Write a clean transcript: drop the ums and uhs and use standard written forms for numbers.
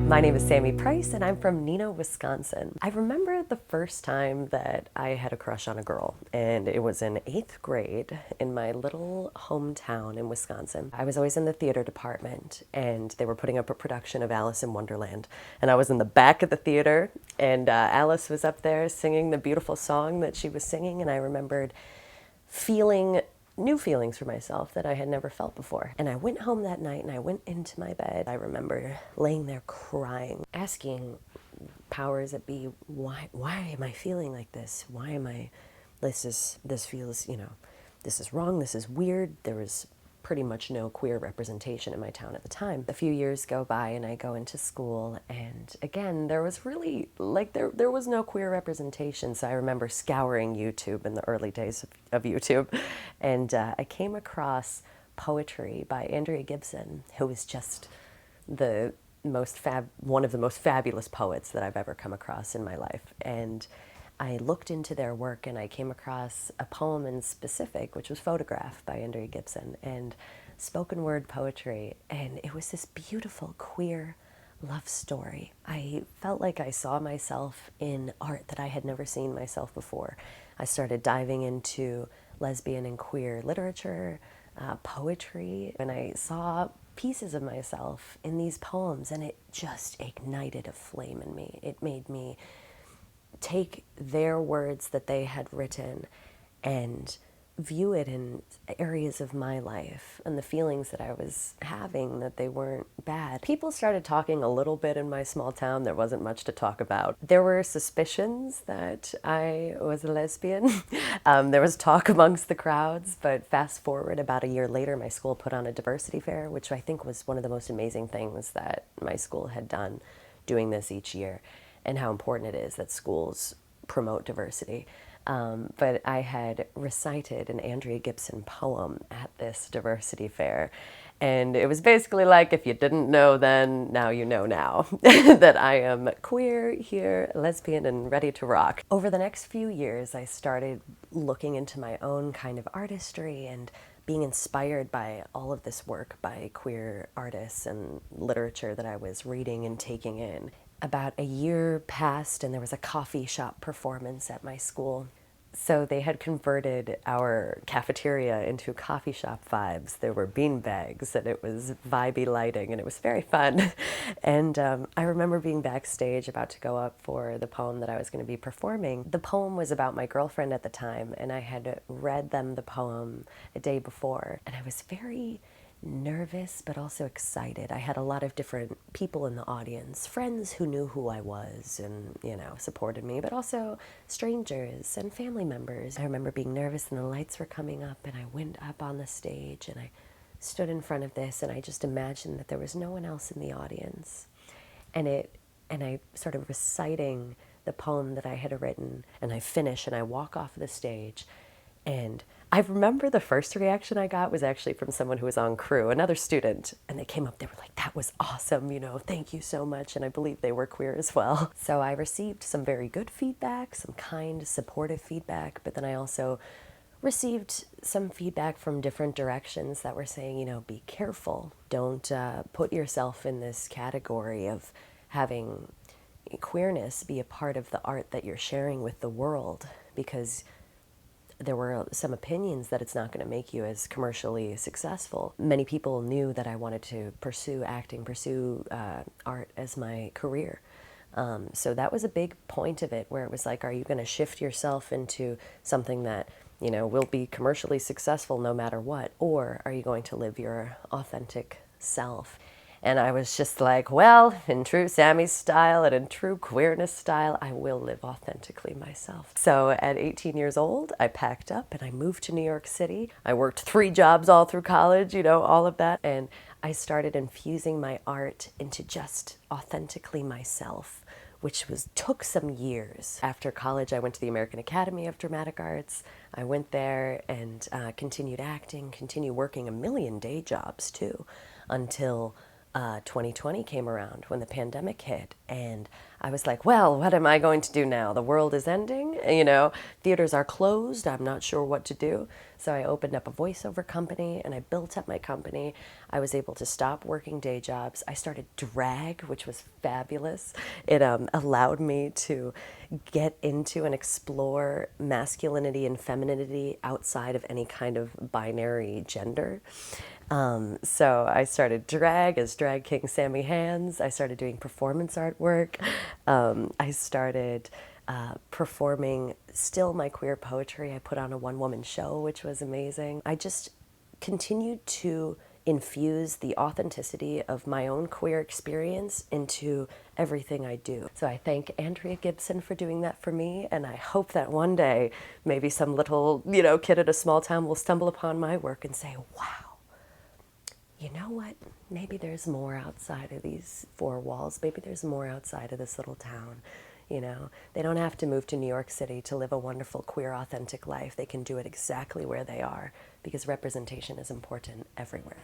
My name is Sammi Price and I'm from Neenah, Wisconsin. I remember the first time that I had a crush on a girl, and it was in 8th grade in my little hometown in Wisconsin. I was always in the theater department and they were putting up a production of Alice in Wonderland, and I was in the back of the theater and Alice was up there singing the beautiful song that she was singing, and I remembered feeling new feelings for myself that I had never felt before. And I went home that night and I went into my bed. I remember laying there crying, asking powers that be, why am I feeling like this? Why am I, this feels, this is wrong, this is weird. There was pretty much no queer representation in my town at the time. A few years go by and I go into school, and again, there was really, there was no queer representation. So I remember scouring YouTube in the early days of YouTube, and I came across poetry by Andrea Gibson, who was just the one of the most fabulous poets that I've ever come across in my life. And I looked into their work and I came across a poem in specific, which was Photograph by Andrea Gibson, and spoken word poetry. And it was this beautiful queer love story. I felt like I saw myself in art that I had never seen myself before. I started diving into lesbian and queer literature, poetry, and I saw pieces of myself in these poems, and it just ignited a flame in me. It made me take their words that they had written and view it in areas of my life and the feelings that I was having, that they weren't bad. People started talking a little bit in my small town. There wasn't much to talk about. There were suspicions that I was a lesbian. There was talk amongst the crowds, but fast forward about a year later, my school put on a diversity fair, which I think was one of the most amazing things that my school had done, doing this each year, and how important it is that schools promote diversity. But I had recited an Andrea Gibson poem at this diversity fair. And it was basically like, if you didn't know then, now you know now, that I am queer, here, lesbian, and ready to rock. Over the next few years, I started looking into my own kind of artistry and being inspired by all of this work by queer artists and literature that I was reading and taking in. About a year passed and there was a coffee shop performance at my school. So they had converted our cafeteria into coffee shop vibes. There were bean bags and it was vibey lighting and it was very fun. And I remember being backstage about to go up for the poem that I was going to be performing. The poem was about my girlfriend at the time, and I had read them the poem a day before, and I was very nervous but also excited. I had a lot of different people in the audience, friends who knew who I was and, supported me, but also strangers and family members. I remember being nervous and the lights were coming up, and I went up on the stage and I stood in front of this, and I just imagined that there was no one else in the audience. And I started reciting the poem that I had written, and I finish and I walk off the stage. And I remember the first reaction I got was actually from someone who was on crew, another student, and they came up, they were like, that was awesome, thank you so much, and I believe they were queer as well. So I received some very good feedback, some kind, supportive feedback, but then I also received some feedback from different directions that were saying, be careful, don't put yourself in this category of having queerness be a part of the art that you're sharing with the world, because there were some opinions that it's not going to make you as commercially successful. Many people knew that I wanted to pursue acting, pursue art as my career. So that was a big point of it, where it was like, are you going to shift yourself into something that, will be commercially successful no matter what, or are you going to live your authentic self? And I was just like, well, in true Sammi style and in true queerness style, I will live authentically myself. So at 18 years old, I packed up and I moved to New York City. I worked 3 jobs all through college, all of that. And I started infusing my art into just authentically myself, which took some years. After college, I went to the American Academy of Dramatic Arts. I went there and continued acting, continued working a million day jobs too, until 2020 came around when the pandemic hit, and I was like, well, what am I going to do now? The world is ending, you know, theaters are closed. I'm not sure what to do. So I opened up a voiceover company and I built up my company. I was able to stop working day jobs. I started drag, which was fabulous. It allowed me to get into and explore masculinity and femininity outside of any kind of binary gender. So I started drag as Drag King Sammy Hands. I started doing performance artwork. I started performing still my queer poetry. I put on a one-woman show, which was amazing. I just continued to infuse the authenticity of my own queer experience into everything I do. So I thank Andrea Gibson for doing that for me, and I hope that one day maybe some little, you know, kid at a small town will stumble upon my work and say, wow, you know what? Maybe there's more outside of these four walls. Maybe there's more outside of this little town. You know, they don't have to move to New York City to live a wonderful, queer, authentic life. They can do it exactly where they are because representation is important everywhere.